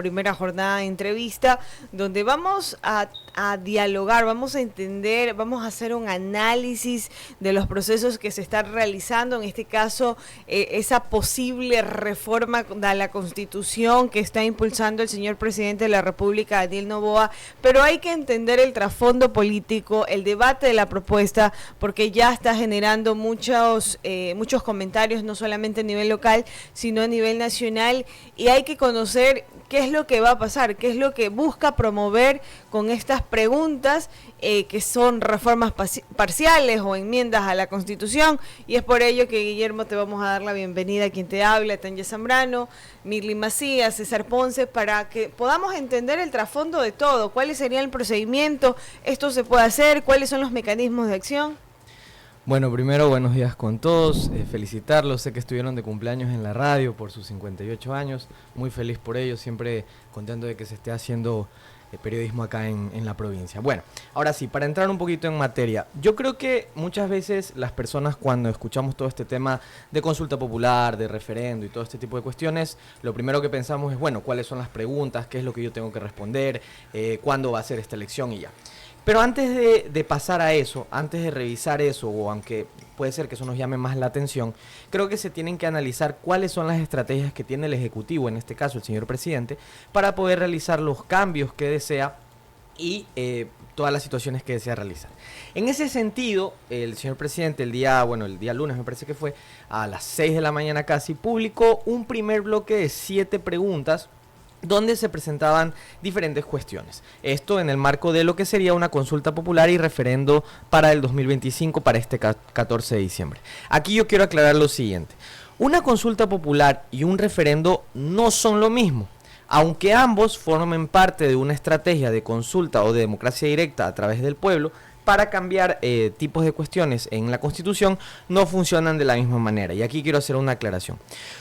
primera jornada de entrevista donde vamos a dialogar, vamos a entender, vamos a hacer un análisis de los procesos que se están realizando, en este caso esa posible reforma de la Constitución que está impulsando el señor presidente de la República, Daniel Noboa, pero hay que entender el trasfondo político, el debate de la propuesta, porque ya está generando muchos comentarios, no solamente a nivel local, sino a nivel nacional, y hay que conocer qué es lo que va a pasar, qué es lo que busca promover con estas preguntas que son reformas parciales o enmiendas a la Constitución, y es por ello que, Guillermo, te vamos a dar la bienvenida a quien te habla, Tanya Zambrano, Mirly Macías, César Ponce, para que podamos entender el trasfondo de todo, cuál sería el procedimiento, esto se puede hacer, cuáles son los mecanismos de acción. Bueno, primero, buenos días con todos, felicitarlos, sé que estuvieron de cumpleaños en la radio por sus 58 años, muy feliz por ello, siempre contento de que se esté haciendo periodismo acá en la provincia. Bueno, ahora sí, para entrar un poquito en materia, yo creo que muchas veces las personas cuando escuchamos todo este tema de consulta popular, de referendo y todo este tipo de cuestiones, lo primero que pensamos es, bueno, ¿cuáles son las preguntas? ¿Qué es lo que yo tengo que responder? ¿Cuándo va a ser esta elección? Y ya. Pero antes de pasar a eso, antes de revisar eso, o aunque puede ser que eso nos llame más la atención, creo que se tienen que analizar cuáles son las estrategias que tiene el Ejecutivo, en este caso el señor presidente, para poder realizar los cambios que desea y todas las situaciones que desea realizar. En ese sentido, el señor presidente el día lunes me parece que fue, a las 6 de la mañana casi, publicó un primer bloque de 7 preguntas donde se presentaban diferentes cuestiones. Esto en el marco de lo que sería una consulta popular y referendo para el 2025, para este 14 de diciembre. Aquí yo quiero aclarar lo siguiente. Una consulta popular y un referendo no son lo mismo. Aunque ambos formen parte de una estrategia de consulta o de democracia directa a través del pueblo, para cambiar tipos de cuestiones en la Constitución, no funcionan de la misma manera. Y aquí quiero hacer una aclaración.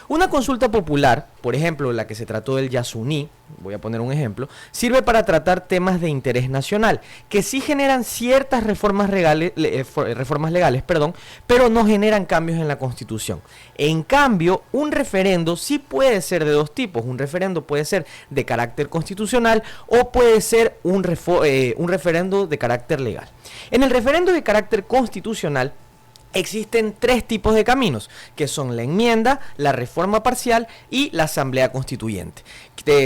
Una consulta popular, por ejemplo, la que se trató del Yasuní, voy a poner un ejemplo, sirve para tratar temas de interés nacional, que sí generan ciertas reformas legales, pero no generan cambios en la Constitución. En cambio, un referendo sí puede ser de dos tipos. Un referendo puede ser de carácter constitucional o puede ser un referendo de carácter legal. En el referendo de carácter constitucional existen 3 tipos de caminos, que son la enmienda, la reforma parcial y la asamblea constituyente.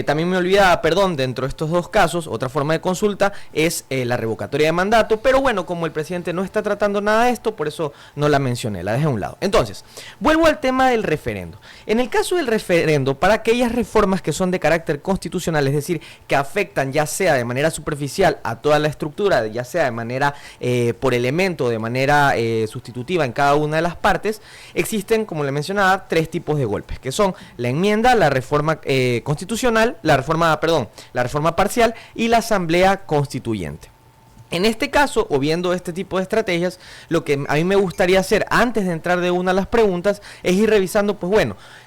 También me olvidaba, dentro de estos 2 casos, otra forma de consulta es la revocatoria de mandato, pero bueno, como el presidente no está tratando nada de esto, por eso no la mencioné, la dejé a un lado. Entonces, vuelvo al tema del referendo. En el caso del referendo, para aquellas reformas que son de carácter constitucional, es decir, que afectan ya sea de manera superficial a toda la estructura, ya sea de manera por elemento, de manera sustitutiva en cada una de las partes, existen, como le mencionaba, 3 tipos de golpes, que son la enmienda, la reforma constitucional, la reforma parcial y la asamblea constituyente. En este caso, o viendo este tipo de estrategias, lo que a mí me gustaría hacer antes de entrar de una a las preguntas es ir revisando,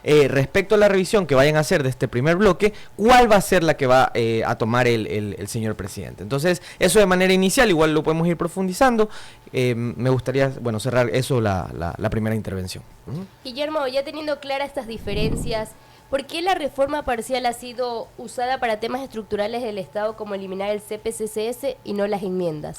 respecto a la revisión que vayan a hacer de este primer bloque, cuál va a ser la que va a tomar el señor presidente. Entonces, eso de manera inicial, igual lo podemos ir profundizando. Me gustaría, cerrar eso la primera intervención. Guillermo, ya teniendo claras estas diferencias, ¿por qué la reforma parcial ha sido usada para temas estructurales del Estado como eliminar el CPCCS y no las enmiendas?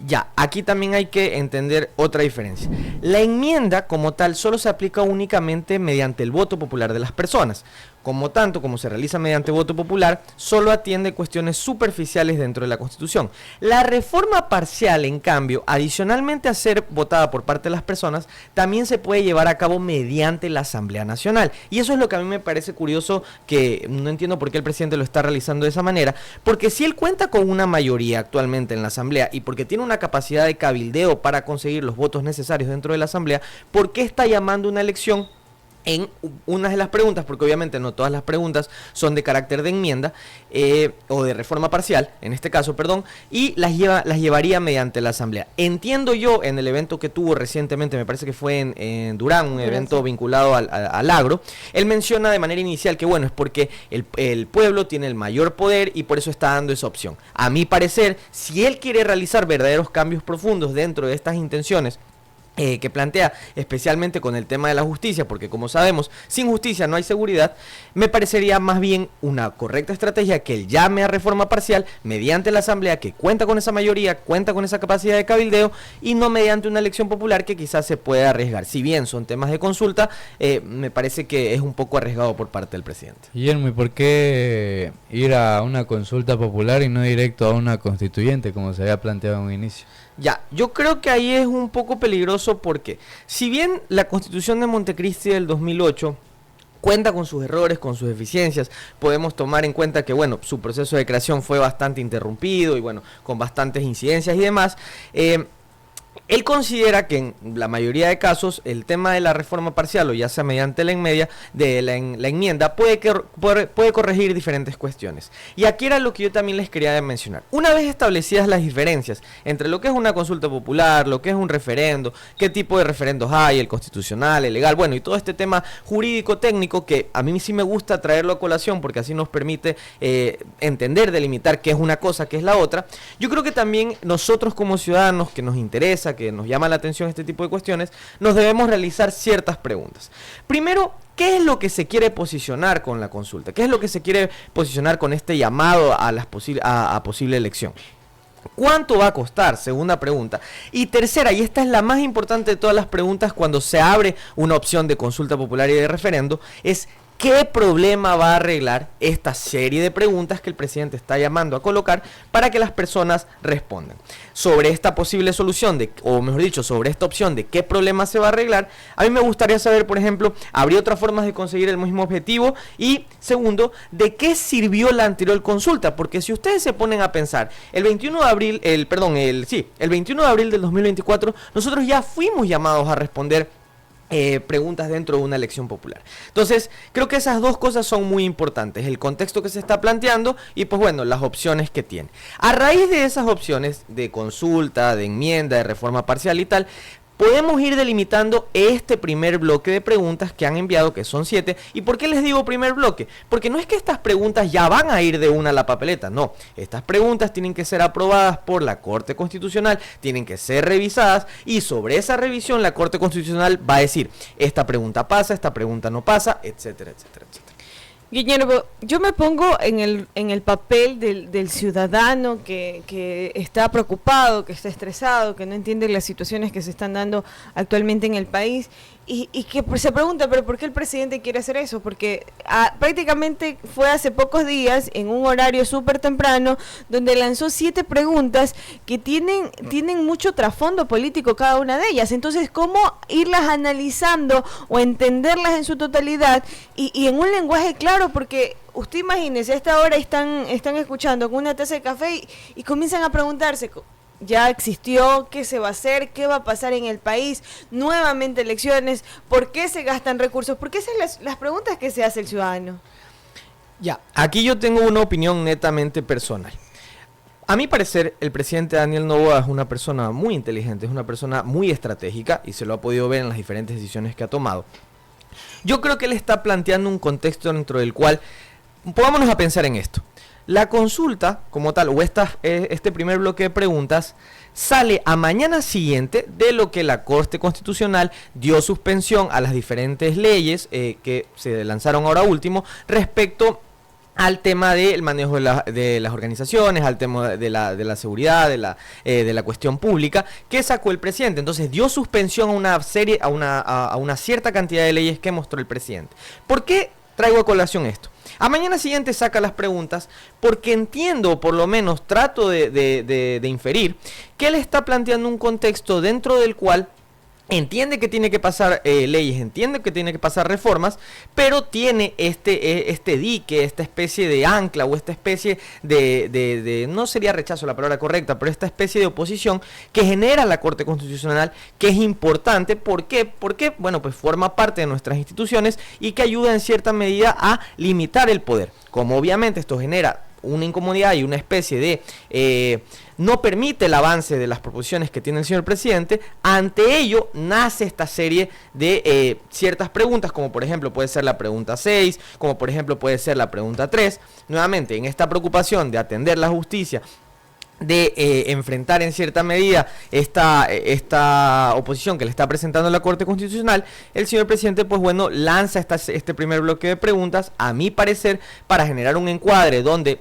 Ya, aquí también hay que entender otra diferencia. La enmienda como tal solo se aplica únicamente mediante el voto popular de las personas. Como tanto, como se realiza mediante voto popular, solo atiende cuestiones superficiales dentro de la Constitución. La reforma parcial, en cambio, adicionalmente a ser votada por parte de las personas, también se puede llevar a cabo mediante la Asamblea Nacional. Y eso es lo que a mí me parece curioso, que no entiendo por qué el presidente lo está realizando de esa manera, porque si él cuenta con una mayoría actualmente en la Asamblea y porque tiene una capacidad de cabildeo para conseguir los votos necesarios dentro de la Asamblea, ¿por qué está llamando una elección en una de las preguntas? Porque obviamente no todas las preguntas son de carácter de enmienda o de reforma parcial, en este caso, y las llevaría mediante la asamblea. Entiendo yo, en el evento que tuvo recientemente, me parece que fue en Durán, un evento vinculado al agro, él menciona de manera inicial que es porque el pueblo tiene el mayor poder y por eso está dando esa opción. A mi parecer, si él quiere realizar verdaderos cambios profundos dentro de estas intenciones que plantea, especialmente con el tema de la justicia, porque como sabemos, sin justicia no hay seguridad, me parecería más bien una correcta estrategia que él llame a reforma parcial mediante la asamblea que cuenta con esa mayoría, cuenta con esa capacidad de cabildeo y no mediante una elección popular que quizás se pueda arriesgar. Si bien son temas de consulta, me parece que es un poco arriesgado por parte del presidente. Guillermo, ¿y por qué ir a una consulta popular y no directo a una constituyente como se había planteado en un inicio? Ya, yo creo que ahí es un poco peligroso porque si bien la Constitución de Montecristi del 2008 cuenta con sus errores, con sus deficiencias, podemos tomar en cuenta que, bueno, su proceso de creación fue bastante interrumpido y, bueno, con bastantes incidencias y demás, él considera que en la mayoría de casos el tema de la reforma parcial o ya sea mediante la enmienda puede corregir diferentes cuestiones. Y aquí era lo que yo también les quería mencionar. Una vez establecidas las diferencias entre lo que es una consulta popular, lo que es un referendo, qué tipo de referendos hay, el constitucional, el legal, bueno, y todo este tema jurídico técnico que a mí sí me gusta traerlo a colación porque así nos permite entender, delimitar qué es una cosa, qué es la otra. Yo creo que también nosotros como ciudadanos que nos interesa, que nos llama la atención este tipo de cuestiones, nos debemos realizar ciertas preguntas. Primero, ¿qué es lo que se quiere posicionar con la consulta? ¿Qué es lo que se quiere posicionar con este llamado a posible elección? ¿Cuánto va a costar? Segunda pregunta. Y tercera, y esta es la más importante de todas las preguntas cuando se abre una opción de consulta popular y de referendo, es ¿qué problema va a arreglar esta serie de preguntas que el presidente está llamando a colocar para que las personas respondan? Sobre esta posible solución, o mejor dicho, sobre esta opción de qué problema se va a arreglar, a mí me gustaría saber, por ejemplo, ¿habría otras formas de conseguir el mismo objetivo? Y segundo, ¿de qué sirvió la anterior consulta? Porque si ustedes se ponen a pensar, el 21 de abril, el 21 de abril del 2024, nosotros ya fuimos llamados a responder preguntas dentro de una elección popular. Entonces, creo que esas dos cosas son muy importantes, el contexto que se está planteando y pues bueno, las opciones que tiene. A raíz de esas opciones de consulta, de enmienda, de reforma parcial y tal, podemos ir delimitando este primer bloque de preguntas que han enviado, que son 7. ¿Y por qué les digo primer bloque? Porque no es que estas preguntas ya van a ir de una a la papeleta, no. Estas preguntas tienen que ser aprobadas por la Corte Constitucional, tienen que ser revisadas y sobre esa revisión la Corte Constitucional va a decir, esta pregunta pasa, esta pregunta no pasa, etcétera, etcétera, etcétera. Guillermo, yo me pongo en el papel del ciudadano que está preocupado, que está estresado, que no entiende las situaciones que se están dando actualmente en el país y que se pregunta, pero ¿por qué el presidente quiere hacer eso? Porque prácticamente fue hace pocos días, en un horario súper temprano, donde lanzó 7 preguntas que tienen mucho trasfondo político cada una de ellas. Entonces, ¿cómo irlas analizando o entenderlas en su totalidad y en un lenguaje claro? Porque usted imagínese, a esta hora están escuchando con una taza de café y comienzan a preguntarse, ya existió, qué se va a hacer, qué va a pasar en el país, nuevamente elecciones, por qué se gastan recursos, porque esas son las preguntas que se hace el ciudadano. Ya, aquí yo tengo una opinión netamente personal. A mi parecer, el presidente Daniel Noboa es una persona muy inteligente, es una persona muy estratégica y se lo ha podido ver en las diferentes decisiones que ha tomado. Yo creo que él está planteando un contexto dentro del cual, pongámonos a pensar en esto. La consulta como tal, o este primer bloque de preguntas, sale a mañana siguiente de lo que la Corte Constitucional dio suspensión a las diferentes leyes que se lanzaron ahora último respecto al tema del manejo de las organizaciones, al tema de la seguridad, de la cuestión pública, que sacó el presidente. Entonces dio suspensión a una cierta cantidad de leyes que mostró el presidente. ¿Por qué traigo a colación esto? A mañana siguiente saca las preguntas porque entiendo, o por lo menos trato de inferir, que él está planteando un contexto dentro del cual entiende que tiene que pasar leyes, entiende que tiene que pasar reformas, pero tiene este dique, esta especie de ancla o esta especie de no sería rechazo la palabra correcta, pero esta especie de oposición que genera la Corte Constitucional, que es importante. ¿Por qué? Porque, bueno, pues forma parte de nuestras instituciones y que ayuda en cierta medida a limitar el poder. Como obviamente esto genera una incomodidad y una especie de no permite el avance de las proposiciones que tiene el señor presidente, ante ello nace esta serie de ciertas preguntas, como por ejemplo puede ser la pregunta 6, como por ejemplo puede ser la pregunta 3, nuevamente en esta preocupación de atender la justicia, de enfrentar en cierta medida esta oposición que le está presentando la Corte Constitucional, el señor presidente, pues bueno, lanza este primer bloque de preguntas, a mi parecer, para generar un encuadre donde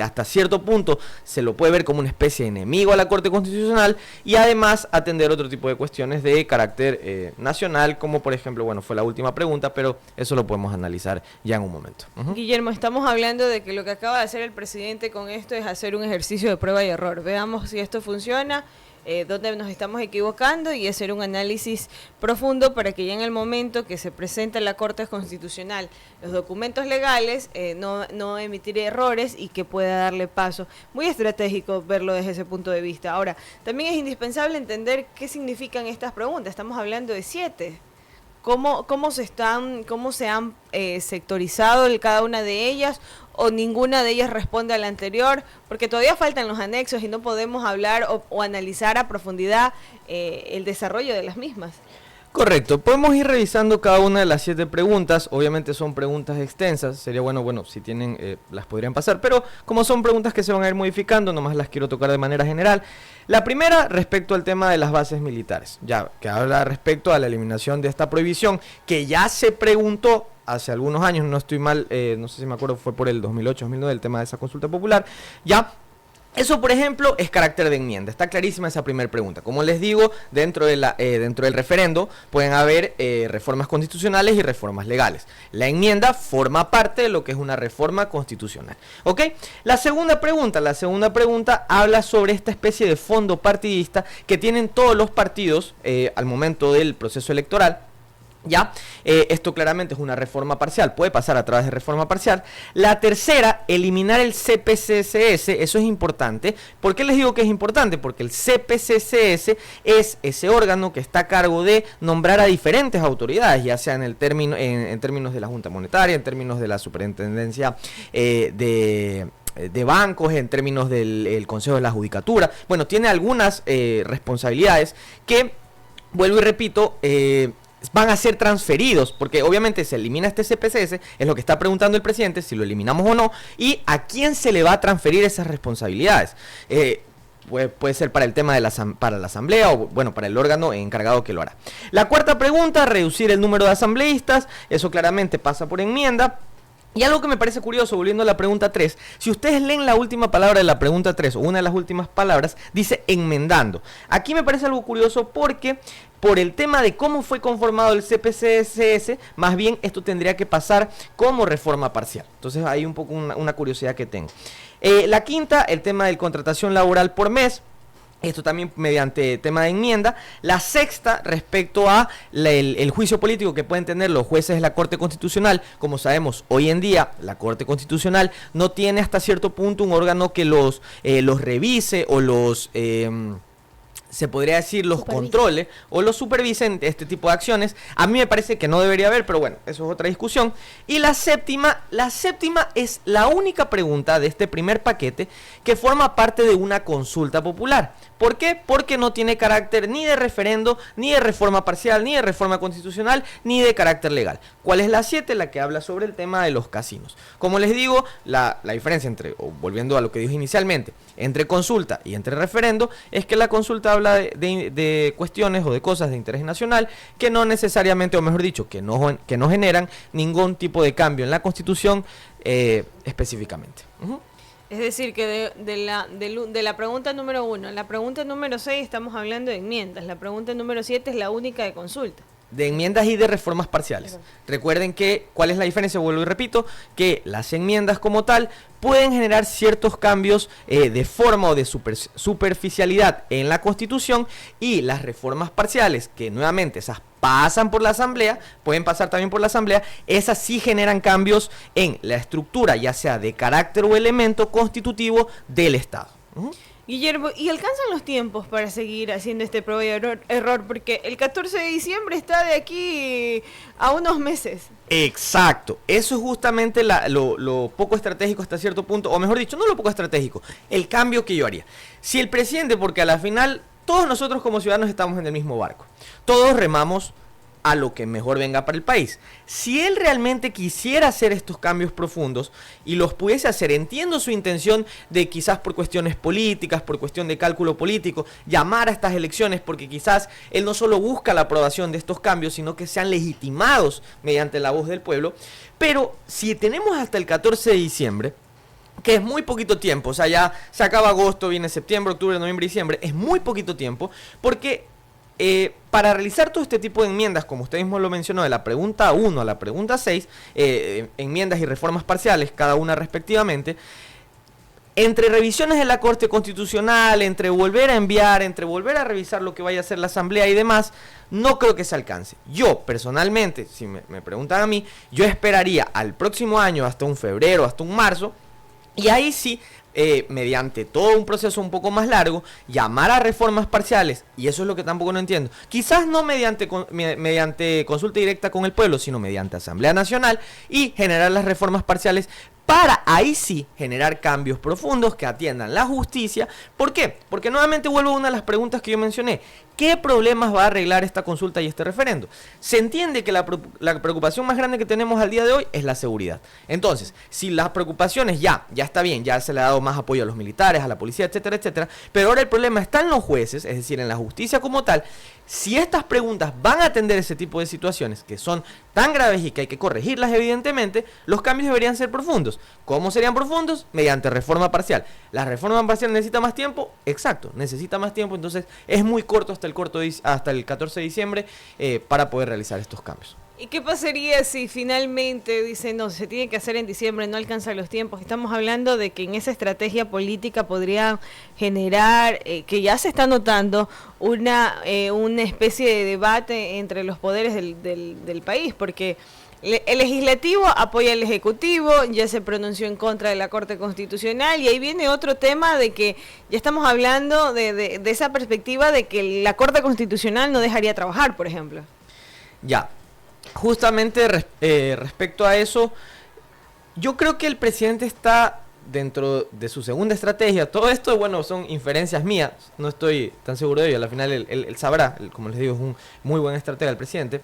hasta cierto punto se lo puede ver como una especie de enemigo a la Corte Constitucional y además atender otro tipo de cuestiones de carácter nacional, como por ejemplo, bueno, fue la última pregunta, pero eso lo podemos analizar ya en un momento. Guillermo, estamos hablando de que lo que acaba de hacer el presidente con esto es hacer un ejercicio de prueba y error. Veamos si esto funciona, dónde nos estamos equivocando y hacer un análisis profundo para que ya en el momento que se presente en la Corte Constitucional los documentos legales, no emitir errores y que pueda darle paso. Muy estratégico verlo desde ese punto de vista. Ahora, también es indispensable entender qué significan estas preguntas. Estamos hablando de 7. ¿Cómo se han sectorizado cada una de ellas, o ninguna de ellas responde a la anterior? Porque todavía faltan los anexos y no podemos hablar o analizar a profundidad el desarrollo de las mismas. Correcto, podemos ir revisando cada una de las 7 preguntas. Obviamente son preguntas extensas, sería bueno, si tienen, las podrían pasar, pero como son preguntas que se van a ir modificando, nomás las quiero tocar de manera general. La primera, respecto al tema de las bases militares, ya que habla respecto a la eliminación de esta prohibición, que ya se preguntó hace algunos años, no estoy mal, no sé si me acuerdo, fue por el 2008-2009, el tema de esa consulta popular, ya. Eso, por ejemplo, es carácter de enmienda. Está clarísima esa primera pregunta. Como les digo, dentro del referendo pueden haber reformas constitucionales y reformas legales. La enmienda forma parte de lo que es una reforma constitucional. ¿Ok? La segunda pregunta habla sobre esta especie de fondo partidista que tienen todos los partidos al momento del proceso electoral. Ya, esto claramente es una reforma parcial, puede pasar a través de reforma parcial. La tercera, eliminar el CPCSS, eso es importante. ¿Por qué les digo que es importante? Porque el CPCSS es ese órgano que está a cargo de nombrar a diferentes autoridades, ya sea en términos de la Junta Monetaria, en términos de la Superintendencia de bancos, en términos del Consejo de la Judicatura. Bueno, tiene algunas responsabilidades que, vuelvo y repito, van a ser transferidos, porque obviamente se elimina este CPCS, es lo que está preguntando el presidente, si lo eliminamos o no, y a quién se le va a transferir esas responsabilidades. Puede ser para el tema para la asamblea o bueno, para el órgano encargado que lo hará. La cuarta pregunta, reducir el número de asambleístas, eso claramente pasa por enmienda. Y algo que me parece curioso, volviendo a la pregunta 3, si ustedes leen la última palabra de la pregunta 3 o una de las últimas palabras, dice enmendando. Aquí me parece algo curioso porque por el tema de cómo fue conformado el CPCSS, más bien esto tendría que pasar como reforma parcial. Entonces hay un poco una curiosidad que tengo. La quinta, el tema de contratación laboral por mes. Esto también mediante tema de enmienda. La sexta, respecto a el juicio político que pueden tener los jueces de la Corte Constitucional. Como sabemos, hoy en día la Corte Constitucional no tiene hasta cierto punto un órgano que los revise o los se podría decir los controle o los supervisen este tipo de acciones. A mí me parece que no debería haber, pero bueno, eso es otra discusión. Y la séptima es la única pregunta de este primer paquete que forma parte de una consulta popular. ¿Por qué? Porque no tiene carácter ni de referendo, ni de reforma parcial, ni de reforma constitucional, ni de carácter legal. ¿Cuál es la 7? La que habla sobre el tema de los casinos. Como les digo, la diferencia volviendo a lo que dije inicialmente, entre consulta y entre referendo, es que la consulta habla de cuestiones o de cosas de interés nacional que no necesariamente, o mejor dicho, que no generan ningún tipo de cambio en la Constitución específicamente. Es decir, que de la pregunta número 1, la pregunta número 6 estamos hablando de enmiendas, la pregunta número 7 es la única de consulta. De enmiendas y de reformas parciales. Recuerden que, ¿cuál es la diferencia? Vuelvo y repito, que las enmiendas como tal pueden generar ciertos cambios de forma o de superficialidad en la Constitución, y las reformas parciales, que nuevamente esas pasan por la Asamblea, pueden pasar también por la Asamblea, esas sí generan cambios en la estructura, ya sea de carácter o elemento constitutivo del Estado. Guillermo, ¿y alcanzan los tiempos para seguir haciendo este prueba y error? Porque el 14 de diciembre está de aquí a unos meses. Exacto, eso es justamente lo poco estratégico hasta cierto punto, o mejor dicho, no lo poco estratégico, el cambio que yo haría. Si el presidente, porque a la final todos nosotros como ciudadanos estamos en el mismo barco, todos remamos a lo que mejor venga para el país. Si él realmente quisiera hacer estos cambios profundos y los pudiese hacer, entiendo su intención de quizás por cuestiones políticas, por cuestión de cálculo político, llamar a estas elecciones porque quizás él no solo busca la aprobación de estos cambios, sino que sean legitimados mediante la voz del pueblo. Pero si tenemos hasta el 14 de diciembre, que es muy poquito tiempo, o sea, ya se acaba agosto, viene septiembre, octubre, noviembre, diciembre, es muy poquito tiempo, porque para realizar todo este tipo de enmiendas, como usted mismo lo mencionó, de la pregunta 1 a la pregunta 6, enmiendas y reformas parciales, cada una respectivamente, entre revisiones de la Corte Constitucional, entre volver a enviar, entre volver a revisar lo que vaya a hacer la Asamblea y demás, no creo que se alcance. Yo, personalmente, si me preguntan a mí, yo esperaría al próximo año, hasta un febrero, hasta un marzo, y ahí sí, mediante todo un proceso un poco más largo, llamar a reformas parciales, y eso es lo que tampoco no entiendo, quizás no mediante consulta directa con el pueblo, sino mediante Asamblea Nacional, y generar las reformas parciales para ahí sí generar cambios profundos que atiendan la justicia. ¿Por qué? Porque nuevamente vuelvo a una de las preguntas que yo mencioné. ¿Qué problemas va a arreglar esta consulta y este referendo? Se entiende que la preocupación más grande que tenemos al día de hoy es la seguridad. Entonces, si las preocupaciones ya está bien, ya se le ha dado más apoyo a los militares, a la policía, etcétera, etcétera, pero ahora el problema está en los jueces, es decir, en la justicia como tal. Si estas preguntas van a atender ese tipo de situaciones que son tan graves y que hay que corregirlas evidentemente, los cambios deberían ser profundos. ¿Cómo serían profundos? Mediante reforma parcial. ¿La reforma parcial necesita más tiempo? Exacto, necesita más tiempo, entonces es muy corto hasta el 14 de diciembre para poder realizar estos cambios. ¿Y qué pasaría si finalmente dicen, no, se tiene que hacer en diciembre, no alcanza los tiempos? Estamos hablando de que en esa estrategia política podría generar, que ya se está notando, una especie de debate entre los poderes del país, porque el legislativo apoya al ejecutivo, ya se pronunció en contra de la Corte Constitucional, y ahí viene otro tema de que ya estamos hablando de esa perspectiva de que la Corte Constitucional no dejaría trabajar, por ejemplo. Ya. Justamente respecto a eso, yo creo que el presidente está dentro de su segunda estrategia. Todo esto, bueno, son inferencias mías, no estoy tan seguro de ello. Al final él sabrá, como les digo, es un muy buen estratega el presidente.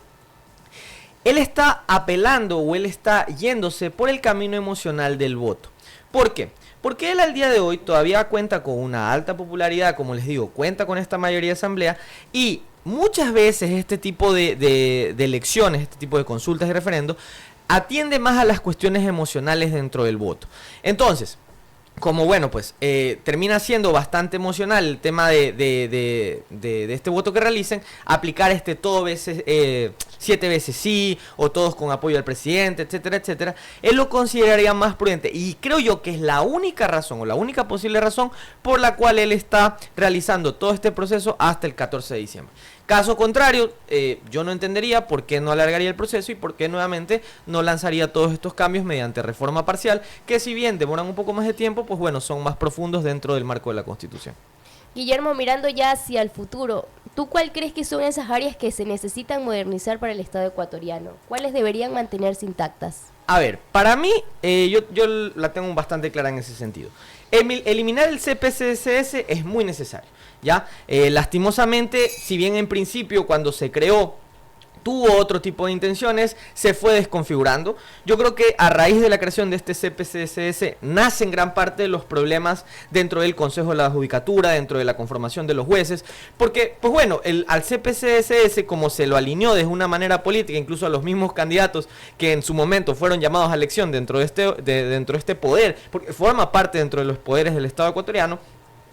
Él está apelando o él está yéndose por el camino emocional del voto. ¿Por qué? Porque él al día de hoy todavía cuenta con una alta popularidad, como les digo, cuenta con esta mayoría de asamblea, y muchas veces este tipo de elecciones, este tipo de consultas y referendos, atiende más a las cuestiones emocionales dentro del voto. Entonces, como bueno, pues termina siendo bastante emocional el tema de este voto que realicen, aplicar todo veces 7 veces sí, o todos con apoyo al presidente, etcétera, etcétera, él lo consideraría más prudente, y creo yo que es la única razón, o la única posible razón por la cual él está realizando todo este proceso hasta el 14 de diciembre. Caso contrario, yo no entendería por qué no alargaría el proceso y por qué nuevamente no lanzaría todos estos cambios mediante reforma parcial, que si bien demoran un poco más de tiempo, pues bueno, son más profundos dentro del marco de la Constitución. Guillermo, mirando ya hacia el futuro, ¿tú cuál crees que son esas áreas que se necesitan modernizar para el Estado ecuatoriano? ¿Cuáles deberían mantenerse intactas? A ver, para mí, yo la tengo bastante clara en ese sentido. Eliminar el CPCSS es muy necesario, ¿ya? Lastimosamente, si bien en principio cuando se creó tuvo otro tipo de intenciones, se fue desconfigurando. Yo creo que a raíz de la creación de este CPCSS nacen gran parte de los problemas dentro del Consejo de la Judicatura, dentro de la conformación de los jueces, porque, pues bueno, al CPCSS, como se lo alineó de una manera política, incluso a los mismos candidatos que en su momento fueron llamados a elección dentro de este poder, porque forma parte dentro de los poderes del Estado ecuatoriano,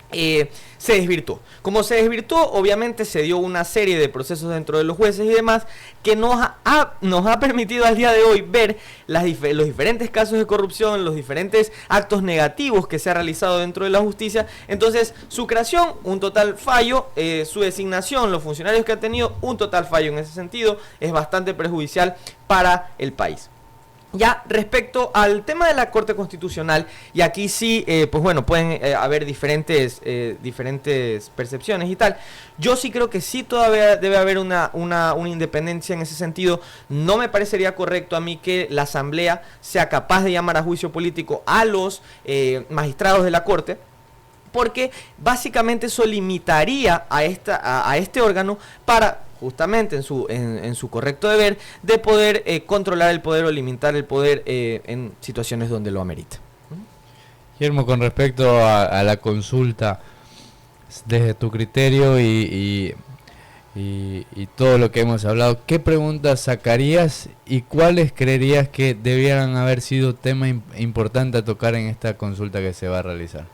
se desvirtuó. Como se desvirtuó, obviamente se dio una serie de procesos dentro de los jueces y demás que nos ha permitido al día de hoy ver los diferentes casos de corrupción, los diferentes actos negativos que se ha realizado dentro de la justicia. Entonces, su creación, un total fallo, su designación, los funcionarios que ha tenido, un total fallo en ese sentido, es bastante perjudicial para el país. Ya respecto al tema de la Corte Constitucional, y aquí sí, pues bueno, pueden haber diferentes percepciones y tal. Yo sí creo que sí todavía debe haber una independencia en ese sentido. No me parecería correcto a mí que la Asamblea sea capaz de llamar a juicio político a los magistrados de la Corte. porque básicamente eso limitaría a este órgano para justamente en su correcto deber de poder controlar el poder o limitar el poder en situaciones donde lo amerita. Guillermo, con respecto a la consulta, desde tu criterio y todo lo que hemos hablado, ¿qué preguntas sacarías y cuáles creerías que debieran haber sido tema importante a tocar en esta consulta que se va a realizar?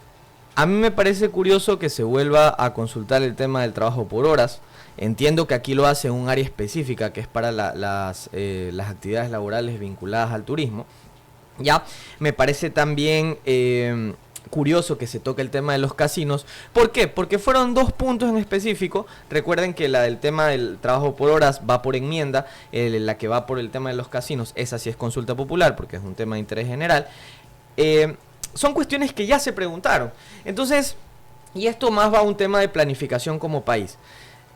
A mí me parece curioso que se vuelva a consultar el tema del trabajo por horas. Entiendo que aquí lo hace en un área específica que es para las actividades laborales vinculadas al turismo. Ya, me parece también curioso que se toque el tema de los casinos. ¿Por qué? Porque fueron 2 puntos en específico. Recuerden que el tema del trabajo por horas va por enmienda, la que va por el tema de los casinos, esa sí es consulta popular porque es un tema de interés general. Son cuestiones que ya se preguntaron. Entonces, y esto más va a un tema de planificación como país.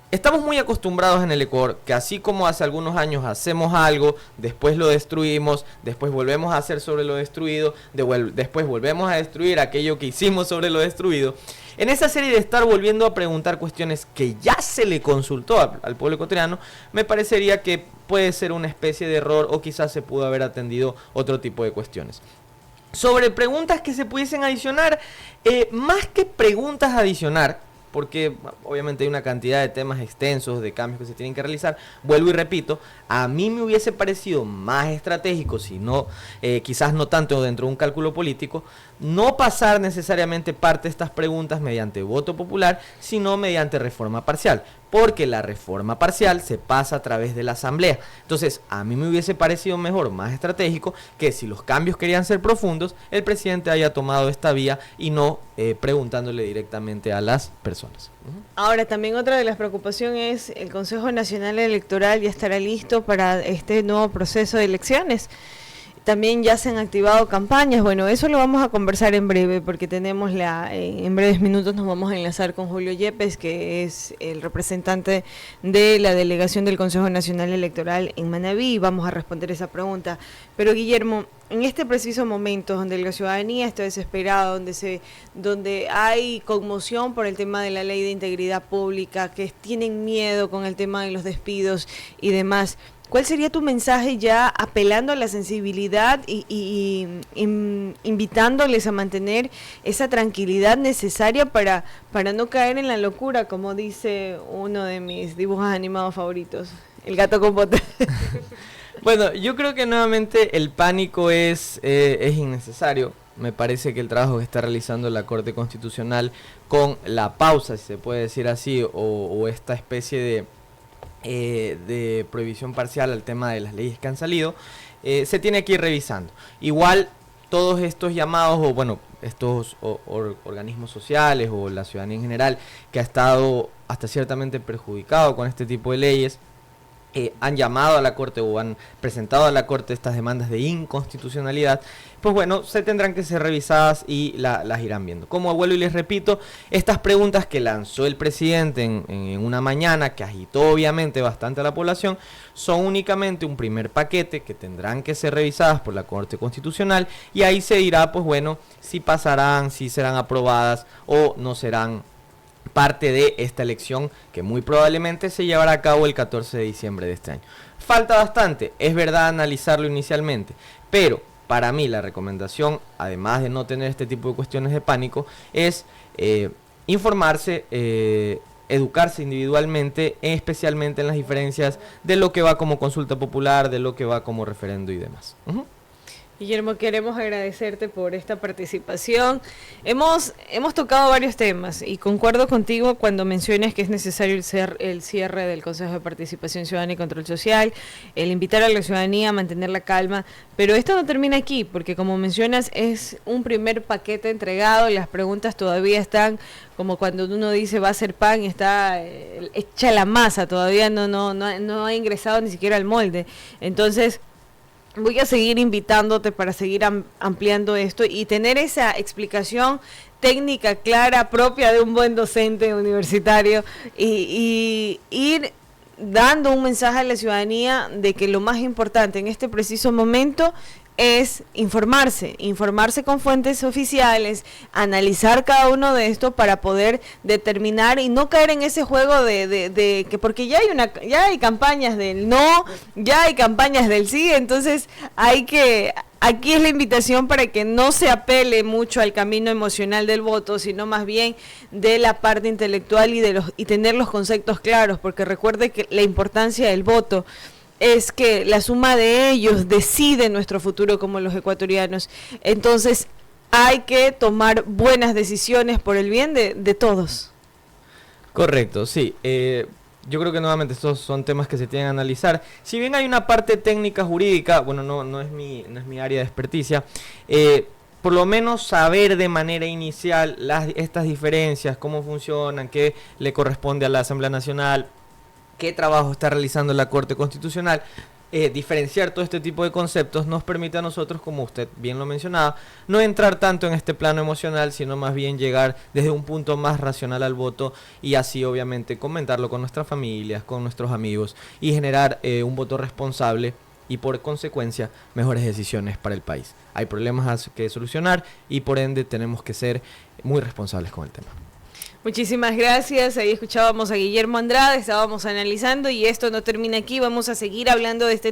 Estamos muy acostumbrados en el Ecuador que así como hace algunos años hacemos algo, después lo destruimos, después volvemos a hacer sobre lo destruido, después volvemos a destruir aquello que hicimos sobre lo destruido. En esa serie de estar volviendo a preguntar cuestiones que ya se le consultó al pueblo ecuatoriano, me parecería que puede ser una especie de error o quizás se pudo haber atendido otro tipo de cuestiones. Sobre preguntas que se pudiesen adicionar, más que preguntas a adicionar, porque obviamente hay una cantidad de temas extensos, de cambios que se tienen que realizar, vuelvo y repito, a mí me hubiese parecido más estratégico, si no, quizás no tanto dentro de un cálculo político, no pasar necesariamente parte de estas preguntas mediante voto popular, sino mediante reforma parcial, porque la reforma parcial se pasa a través de la asamblea. Entonces, a mí me hubiese parecido mejor, más estratégico, que si los cambios querían ser profundos, el presidente haya tomado esta vía y no preguntándole directamente a las personas. Ahora, también otra de las preocupaciones es el Consejo Nacional Electoral ya estará listo para este nuevo proceso de elecciones. También ya se han activado campañas. Bueno, eso lo vamos a conversar en breve porque tenemos en breves minutos nos vamos a enlazar con Julio Yepes, que es el representante de la delegación del Consejo Nacional Electoral en Manabí, y vamos a responder esa pregunta. Pero Guillermo, en este preciso momento donde la ciudadanía está desesperada, donde hay conmoción por el tema de la ley de integridad pública, que tienen miedo con el tema de los despidos y demás, ¿cuál sería tu mensaje ya apelando a la sensibilidad y invitándoles a mantener esa tranquilidad necesaria para no caer en la locura, como dice uno de mis dibujos animados favoritos, el gato con botas? Bueno, yo creo que nuevamente el pánico es innecesario. Me parece que el trabajo que está realizando la Corte Constitucional con la pausa, si se puede decir así, o esta especie de prohibición parcial al tema de las leyes que han salido, se tiene que ir revisando. Igual todos estos llamados, o bueno, estos organismos sociales o la ciudadanía en general, que ha estado hasta ciertamente perjudicado con este tipo de leyes, han llamado a la Corte o han presentado a la Corte estas demandas de inconstitucionalidad, pues bueno, se tendrán que ser revisadas y las irán viendo. Como vuelvo y les repito, estas preguntas que lanzó el presidente en una mañana, que agitó obviamente bastante a la población, son únicamente un primer paquete que tendrán que ser revisadas por la Corte Constitucional, y ahí se dirá, pues bueno, si pasarán, si serán aprobadas o no serán parte de esta elección que muy probablemente se llevará a cabo el 14 de diciembre de este año. Falta bastante, es verdad, analizarlo inicialmente, pero para mí la recomendación, además de no tener este tipo de cuestiones de pánico, es informarse, educarse individualmente, especialmente en las diferencias de lo que va como consulta popular, de lo que va como referendo y demás. Guillermo, queremos agradecerte por esta participación. Hemos tocado varios temas y concuerdo contigo cuando mencionas que es necesario el cierre del Consejo de Participación Ciudadana y Control Social, el invitar a la ciudadanía a mantener la calma, pero esto no termina aquí, porque como mencionas es un primer paquete entregado, las preguntas todavía están como cuando uno dice va a hacer pan, está hecha la masa, todavía no ha ingresado ni siquiera al molde. Entonces, voy a seguir invitándote para seguir ampliando esto y tener esa explicación técnica clara propia de un buen docente universitario y ir dando un mensaje a la ciudadanía de que lo más importante en este preciso momento es informarse con fuentes oficiales, analizar cada uno de estos para poder determinar y no caer en ese juego de que porque ya hay campañas del no, ya hay campañas del sí, entonces aquí es la invitación para que no se apele mucho al camino emocional del voto, sino más bien de la parte intelectual y tener los conceptos claros, porque recuerde que la importancia del voto es que la suma de ellos decide nuestro futuro como los ecuatorianos. Entonces hay que tomar buenas decisiones por el bien de todos. Correcto, sí. Yo creo que nuevamente estos son temas que se tienen que analizar. Si bien hay una parte técnica jurídica, bueno, no es mi área de experticia, por lo menos saber de manera inicial estas diferencias, cómo funcionan, qué le corresponde a la Asamblea Nacional, qué trabajo está realizando la Corte Constitucional, diferenciar todo este tipo de conceptos nos permite a nosotros, como usted bien lo mencionaba, no entrar tanto en este plano emocional, sino más bien llegar desde un punto más racional al voto y así obviamente comentarlo con nuestras familias, con nuestros amigos y generar un voto responsable y por consecuencia mejores decisiones para el país. Hay problemas que solucionar y por ende tenemos que ser muy responsables con el tema. Muchísimas gracias, ahí escuchábamos a Guillermo Andrade, estábamos analizando y esto no termina aquí, vamos a seguir hablando de este